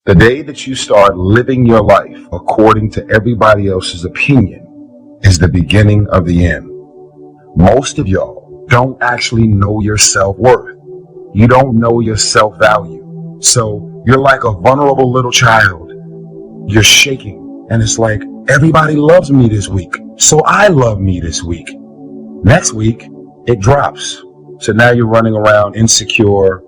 The day that you start living your life according to everybody else's opinion is the beginning of the end. Most of y'all don't actually know your self-worth. You don't know your self-value. So you're like a vulnerable little child. You're shaking, and it's like, everybody loves me this week, so I love me this week. Next week, it drops. So now you're running around insecure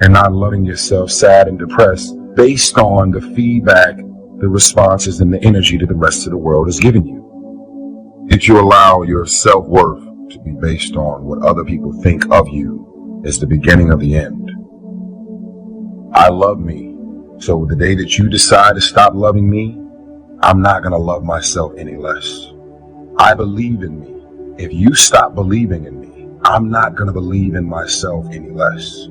and not loving yourself, sad and depressed, based on the feedback, the responses, and the energy that the rest of the world is giving you. If you allow your self-worth to be based on what other people think of you, is the beginning of the end. I love me. So the day that you decide to stop loving me, I'm not going to love myself any less. I believe in me. If you stop believing in me, I'm not going to believe in myself any less.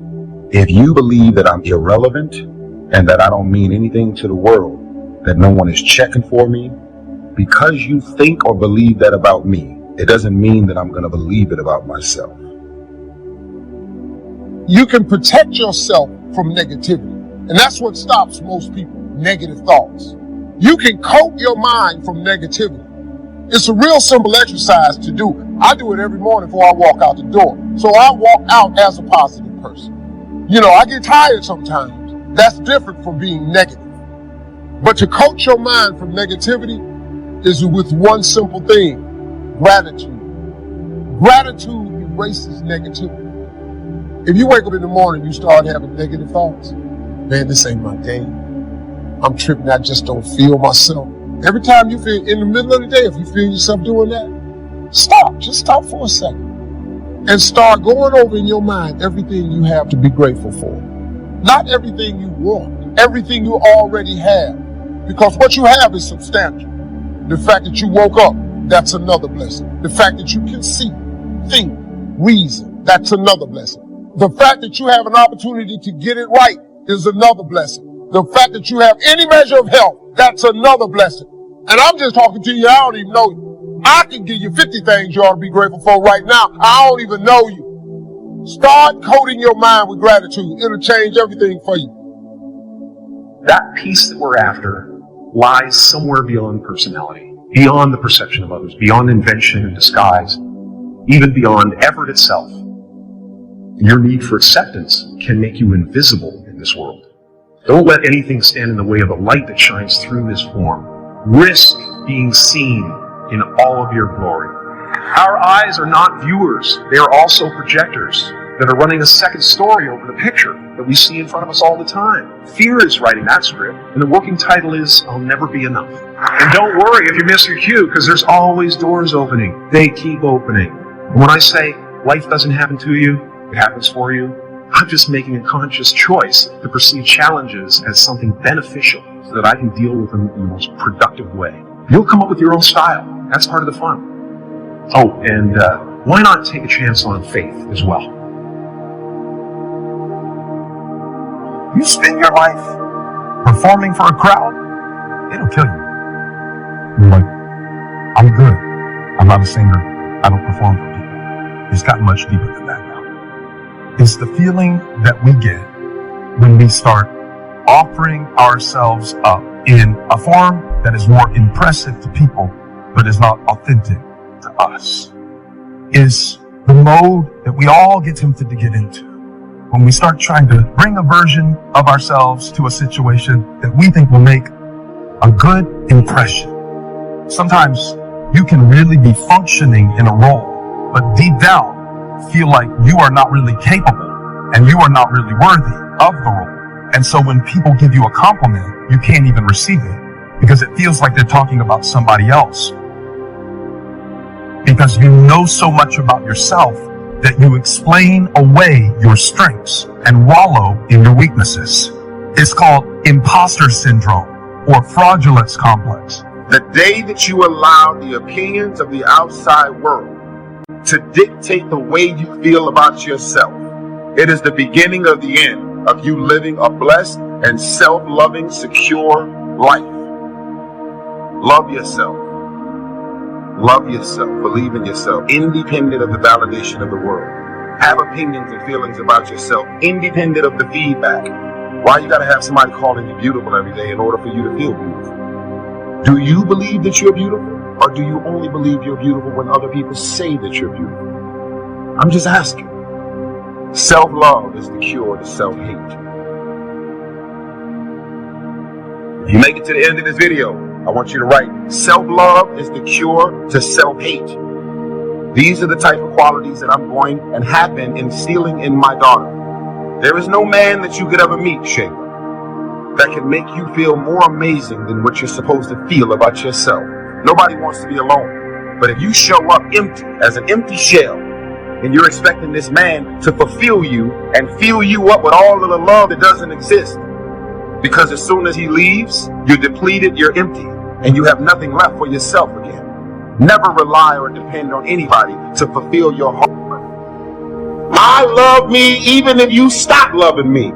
If you believe that I'm irrelevant and that I don't mean anything to the world, that no one is checking for me, because you think or believe that about me, it doesn't mean that I'm going to believe it about myself. You can protect yourself from negativity, and that's what stops most people, negative thoughts. You can coat your mind from negativity. It's a real simple exercise to do. I do it every morning before I walk out the door. So I walk out as a positive person. I get tired sometimes. That's different from being negative. But to coat your mind from negativity is with one simple thing: gratitude. Gratitude erases negativity. If you wake up in the morning, you start having negative thoughts. Man, this ain't my day. I'm tripping. I just don't feel myself. Every time you feel in the middle of the day, if you feel yourself doing that, stop. Just stop for a second and start going over in your mind everything you have to be grateful for. Not everything you want, everything you already have. Because what you have is substantial. The fact that you woke up, that's another blessing. The fact that you can see, think, reason, that's another blessing. The fact that you have an opportunity to get it right is another blessing. The fact that you have any measure of health, that's another blessing. And I'm just talking to you, I don't even know you. I can give you 50 things you ought to be grateful for right now. I don't even know you. Start coating your mind with gratitude. It'll change everything for you. That peace that we're after lies somewhere beyond personality, beyond the perception of others, beyond invention and disguise, even beyond effort itself. Your need for acceptance can make you invisible in this world. Don't let anything stand in the way of the light that shines through this form. Risk being seen in all of your glory. Our eyes are not viewers. They are also projectors that are running a second story over the picture that we see in front of us all the time. Fear is writing that script, and the working title is, I'll Never Be Enough. And don't worry if you miss your cue, because there's always doors opening. They keep opening. And when I say life doesn't happen to you, it happens for you, I'm just making a conscious choice to perceive challenges as something beneficial so that I can deal with them in the most productive way. You'll come up with your own style. That's part of the fun. Oh, and why not take a chance on faith as well? You spend your life performing for a crowd, it'll kill you. You're like, I'm good. I'm not a singer. I don't perform for people. It's gotten much deeper than that now. It's the feeling that we get when we start offering ourselves up in a form that is more impressive to people, but is not authentic to us. Is the mode that we all get tempted to get into when we start trying to bring a version of ourselves to a situation that we think will make a good impression. Sometimes you can really be functioning in a role, but deep down feel like you are not really capable and you are not really worthy of the role. And so when people give you a compliment, you can't even receive it because it feels like they're talking about somebody else. Because you know so much about yourself that you explain away your strengths and wallow in your weaknesses. It's called imposter syndrome or fraudulence complex. The day that you allow the opinions of the outside world to dictate the way you feel about yourself, it is the beginning of the end of you living a blessed and self-loving, secure life. Love yourself. Love yourself. Believe in yourself, independent of the validation of the world. Have opinions and feelings about yourself, independent of the feedback. Why you gotta have somebody calling you beautiful every day in order for you to feel beautiful? Do you believe that you're beautiful? Or do you only believe you're beautiful when other people say that you're beautiful? I'm just asking. Self-love is the cure to self-hate. If you make it to the end of this video, I want you to write, self-love is the cure to self-hate. These are the type of qualities that I'm going and have been instilling in my daughter. There is no man that you could ever meet, Shayla, that can make you feel more amazing than what you're supposed to feel about yourself. Nobody wants to be alone. But if you show up empty, as an empty shell, and you're expecting this man to fulfill you and fill you up with all of the love that doesn't exist, because as soon as he leaves, you're depleted, you're empty, and you have nothing left for yourself again. Never rely or depend on anybody to fulfill your heart. I love me even if you stop loving me.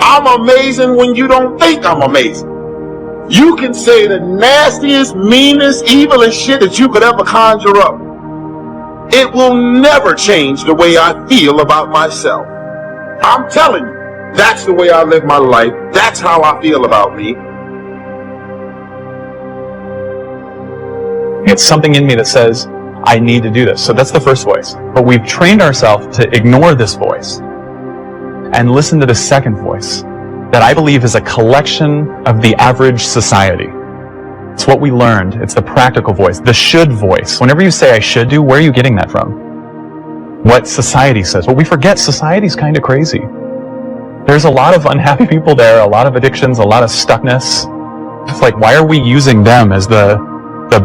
I'm amazing when you don't think I'm amazing. You can say the nastiest, meanest, evilest shit that you could ever conjure up. It will never change the way I feel about myself. I'm telling you, that's the way I live my life. That's how I feel about me. It's something in me that says, I need to do this. So that's the first voice. But we've trained ourselves to ignore this voice and listen to the second voice that I believe is a collection of the average society. It's what we learned. It's the practical voice, the should voice. Whenever you say I should do, where are you getting that from? What society says. Well, we forget society's kind of crazy. There's a lot of unhappy people there, a lot of addictions, a lot of stuckness. It's like, why are we using them as the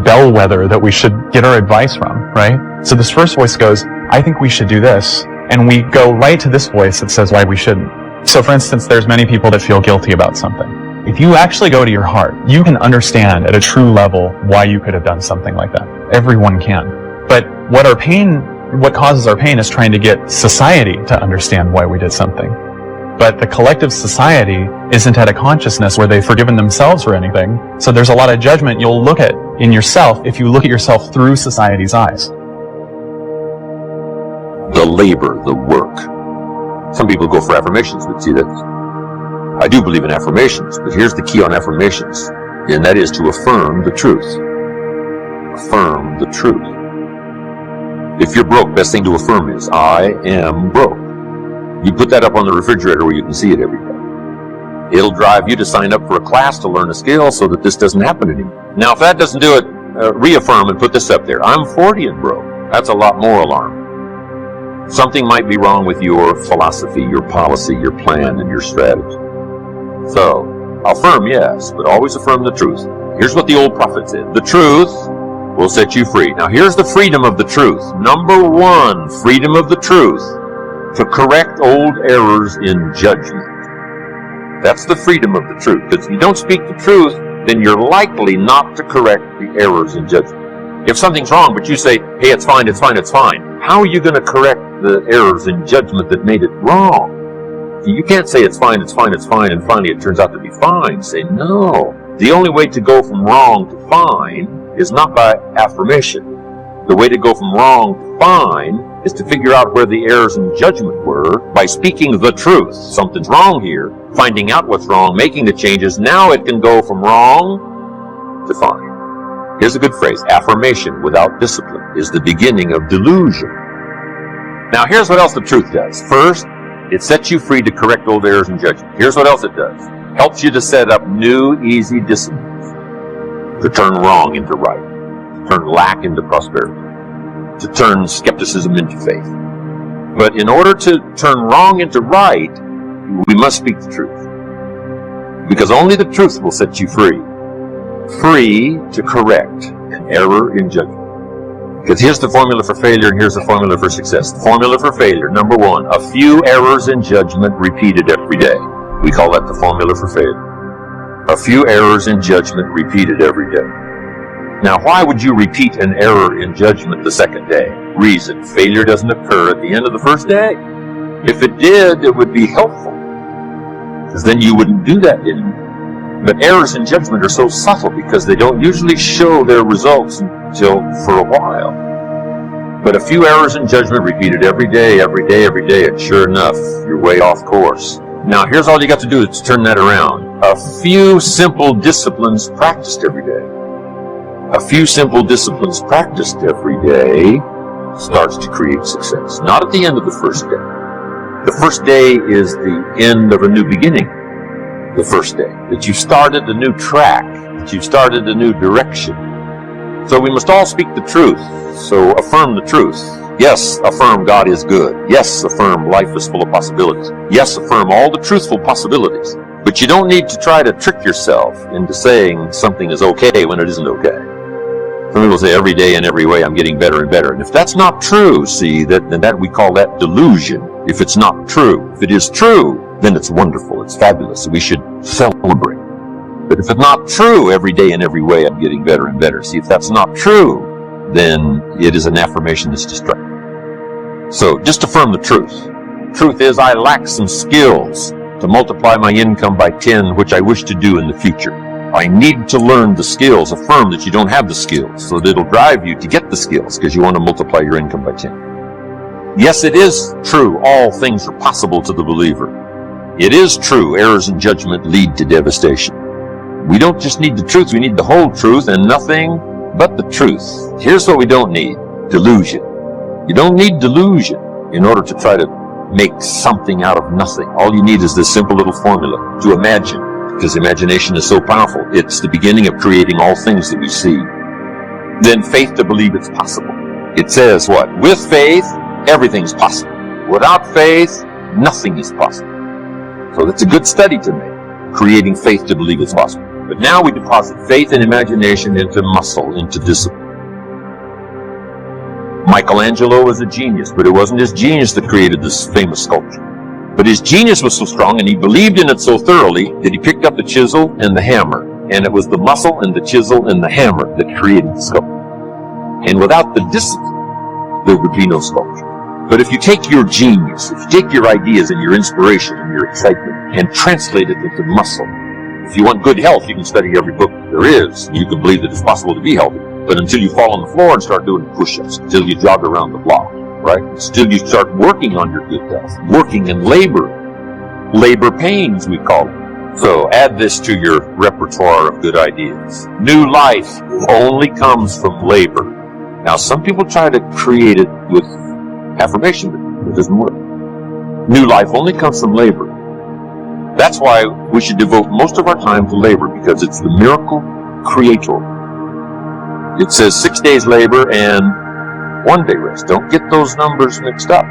bellwether that we should get our advice from, right? So this first voice goes, I think we should do this. And we go right to this voice that says why we shouldn't. So for instance, there's many people that feel guilty about something. If you actually go to your heart, you can understand at a true level why you could have done something like that. Everyone can. But what causes our pain is trying to get society to understand why we did something. But the collective society isn't at a consciousness where they've forgiven themselves for anything. So there's a lot of judgment you'll look at in yourself if you look at yourself through society's eyes. The labor, the work. Some people go for affirmations, but see that I do believe in affirmations, but here's the key on affirmations, and that is to affirm the truth. Affirm the truth. If you're broke, best thing to affirm is, I am broke. You put that up on the refrigerator where you can see it every day. It'll drive you to sign up for a class to learn a skill so that this doesn't happen anymore. Now, if that doesn't do it, reaffirm and put this up there. I'm 40 and broke. That's a lot more alarming. Something might be wrong with your philosophy, your policy, your plan, and your strategy. So, affirm, yes, but always affirm the truth. Here's what the old prophet said. The truth will set you free. Now, here's the freedom of the truth. Number one, freedom of the truth. To correct old errors in judgment. That's the freedom of the truth. Because if you don't speak the truth, then you're likely not to correct the errors in judgment. If something's wrong, but you say, hey, it's fine, it's fine, it's fine. How are you going to correct the errors in judgment that made it wrong? You can't say it's fine, it's fine, it's fine, and finally it turns out to be fine. Say, no. The only way to go from wrong to fine is not by affirmation. The way to go from wrong to fine is to figure out where the errors in judgment were by speaking the truth. Something's wrong here, finding out what's wrong, making the changes. Now it can go from wrong to fine. Here's a good phrase. Affirmation without discipline is the beginning of delusion. Now here's what else the truth does. First, it sets you free to correct old errors in judgment. Here's what else it does. Helps you to set up new, easy disciplines. To turn wrong into right. To turn lack into prosperity. To turn skepticism into faith. But in order to turn wrong into right, we must speak the truth. Because only the truth will set you free. Free to correct an error in judgment. Because here's the formula for failure and here's the formula for success. The formula for failure, number one, a few errors in judgment repeated every day. We call that the formula for failure. A few errors in judgment repeated every day. Now, why would you repeat an error in judgment the second day? Reason, failure doesn't occur at the end of the first day. If it did, it would be helpful. Because then you wouldn't do that anymore. But errors in judgment are so subtle because they don't usually show their results until for a while. But a few errors in judgment repeated every day, and sure enough, you're way off course. Now, here's all you got to do is turn that around. A few simple disciplines practiced every day. A few simple disciplines practiced every day starts to create success. Not at the end of the first day. The first day is the end of a new beginning. The first day. That you started a new track. That you started a new direction. So we must all speak the truth. So affirm the truth. Yes, affirm God is good. Yes, affirm life is full of possibilities. Yes, affirm all the truthful possibilities. But you don't need to try to trick yourself into saying something is okay when it isn't okay. Some people say every day in every way I'm getting better and better. And if that's not true, see, then we call that delusion. If it's not true. If it is true, then it's wonderful. It's fabulous. We should celebrate. But if it's not true, every day in every way I'm getting better and better. See, if that's not true, then it is an affirmation that's destructive. So just affirm the truth. Truth is I lack some skills to multiply my income by 10, which I wish to do in the future. I need to learn the skills. Affirm that you don't have the skills, so that it'll drive you to get the skills because you want to multiply your income by 10. Yes, it is true. All things are possible to the believer. It is true. Errors in judgment lead to devastation. We don't just need the truth. We need the whole truth and nothing but the truth. Here's what we don't need. Delusion. You don't need delusion in order to try to make something out of nothing. All you need is this simple little formula to imagine. Because imagination is so powerful. It's the beginning of creating all things that we see. Then faith to believe it's possible. It says what? With faith, everything's possible. Without faith, nothing is possible. So that's a good study to make. Creating faith to believe it's possible. But now we deposit faith and imagination into muscle, into discipline. Michelangelo was a genius, but it wasn't his genius that created this famous sculpture. But his genius was so strong and he believed in it so thoroughly that he picked up the chisel and the hammer. And it was the muscle and the chisel and the hammer that created the sculpture. And without the discipline, there would be no sculpture. But if you take your genius, if you take your ideas and your inspiration and your excitement and translate it into muscle, if you want good health, you can study every book there is. You can believe that it's possible to be healthy. But until you fall on the floor and start doing push-ups, until you jog around the block, right? Still you start working on your good health. Working in labor. Labor pains, we call it. So add this to your repertoire of good ideas. New life only comes from labor. Now some people try to create it with affirmation, but it doesn't work. New life only comes from labor. That's why we should devote most of our time to labor, because it's the miracle creator. It says 6 days labor and 1 day rest. Don't get those numbers mixed up.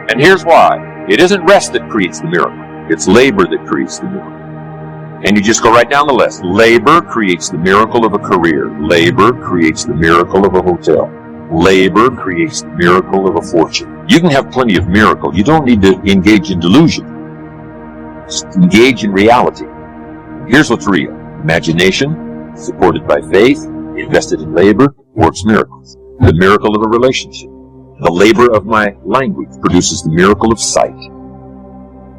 And here's why. It isn't rest that creates the miracle. It's labor that creates the miracle. And you just go right down the list. Labor creates the miracle of a career. Labor creates the miracle of a hotel. Labor creates the miracle of a fortune. You can have plenty of miracle. You don't need to engage in delusion. Just engage in reality. Here's what's real. Imagination, supported by faith, invested in labor, works miracles. The miracle of a relationship. The labor of my language produces the miracle of sight.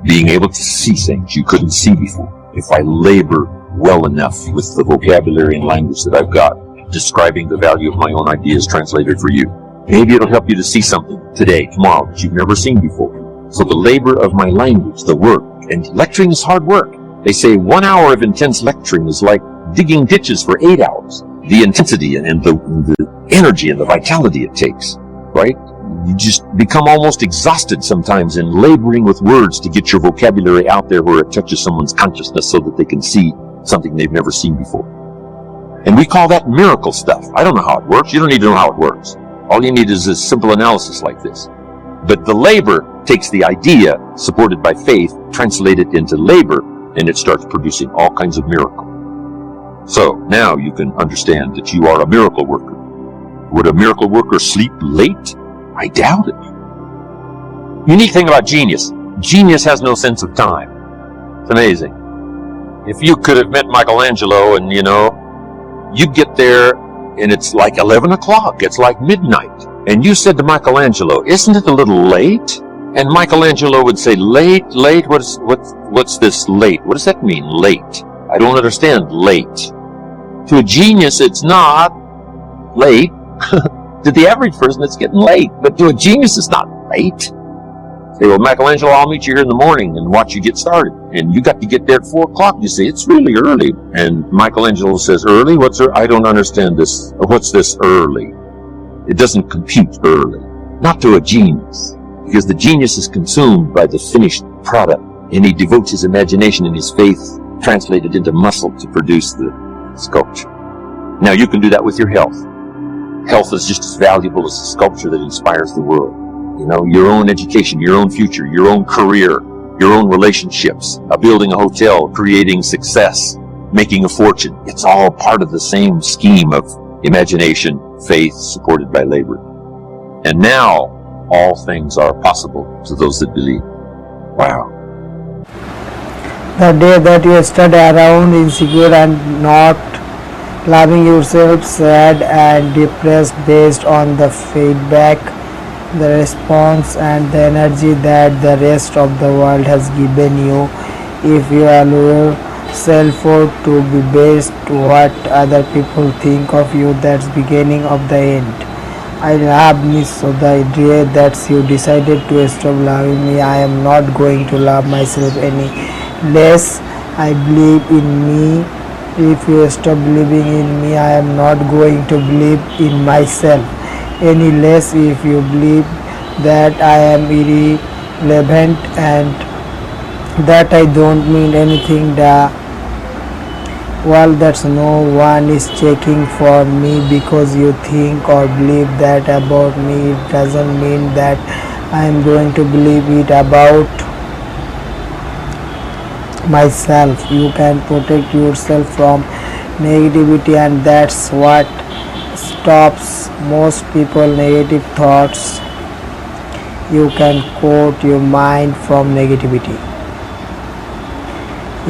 Being able to see things you couldn't see before. If I labor well enough with the vocabulary and language that I've got, describing the value of my own ideas translated for you. Maybe it'll help you to see something today, tomorrow, that you've never seen before. So the labor of my language, the work, and lecturing is hard work. They say 1 hour of intense lecturing is like digging ditches for 8 hours. The intensity and the energy and the vitality it takes, right? You just become almost exhausted sometimes in laboring with words to get your vocabulary out there where it touches someone's consciousness so that they can see something they've never seen before. And we call that miracle stuff. I don't know how it works. You don't need to know how it works. All you need is a simple analysis like this. But the labor takes the idea, supported by faith, translate it into labor, and it starts producing all kinds of miracles. So now you can understand that you are a miracle worker. Would a miracle worker sleep late? I doubt it. Unique thing about genius. Genius has no sense of time. It's amazing. If you could have met Michelangelo and, you get there and it's like 11 o'clock. It's like midnight. And you said to Michelangelo, isn't it a little late? And Michelangelo would say, late? What's this late? What does that mean, late? I don't understand late. To a genius, it's not late. To the average person, it's getting late, but to a genius, it's not late. Say, well, Michelangelo, I'll meet you here in the morning and watch you get started. And you got to get there at 4 o'clock. You say, it's really early. And Michelangelo says, early? What's early? I don't understand this. What's this early? It doesn't compute early. Not to a genius. Because the genius is consumed by the finished product. And he devotes his imagination and his faith translated into muscle to produce the sculpture. Now you can do that with your health. Health is just as valuable as the sculpture that inspires the world. You know, your own education, your own future, your own career, your own relationships, building a hotel, creating success, making a fortune. It's all part of the same scheme of imagination, faith, supported by labor. And now, all things are possible to those that believe. Wow. The day that you stand around insecure and not loving yourself, sad and depressed based on the feedback, the response and the energy that the rest of the world has given you, if you allow self-worth to be based what other people think of you, that's beginning of the end. I love me so the day that you decided to stop loving me, I am not going to love myself any less. I believe in me. If you stop believing in me, I am not going to believe in myself any less. If you believe that I am irrelevant and that I don't mean anything, that's no one is checking for me because you think or believe that about me. It doesn't mean that I am going to believe it about myself. You can protect yourself from negativity, and that's what stops most people negative thoughts. You can quote your mind from negativity.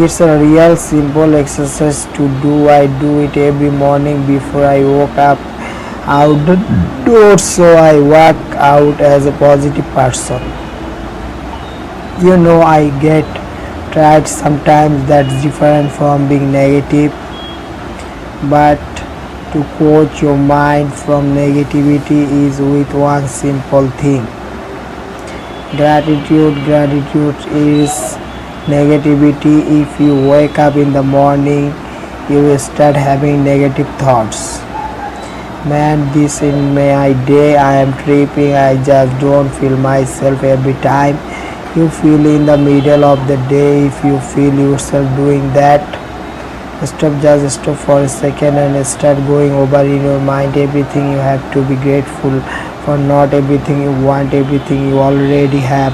It's a real simple exercise to do. I do it every morning before I woke up out the door, so I walk out as a positive person. You know, I get tired sometimes. That's different from being negative, but to quote your mind from negativity is with one simple thing: gratitude. Gratitude is negativity. If you wake up in the morning, you will start having negative thoughts. Man, this in my day, I am tripping, I just don't feel myself. Every time you feel in the middle of the day, if you feel yourself doing that, just stop for a second and start going over in your mind everything you have to be grateful for, not everything you want, everything you already have,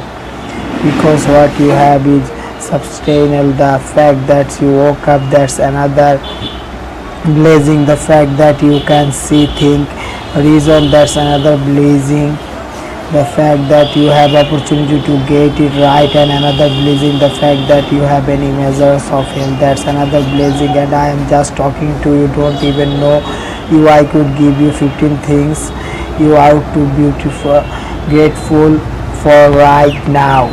because what you have is substantial. The fact that you woke up, that's another blessing. The fact that you can see think reason, that's another blessing. The fact that you have opportunity to get it right, and another blessing. The fact that you have any measures of him, that's another blessing. And I am just talking to you, don't even know you. I could give you 15 things you are too beautiful, grateful for right now.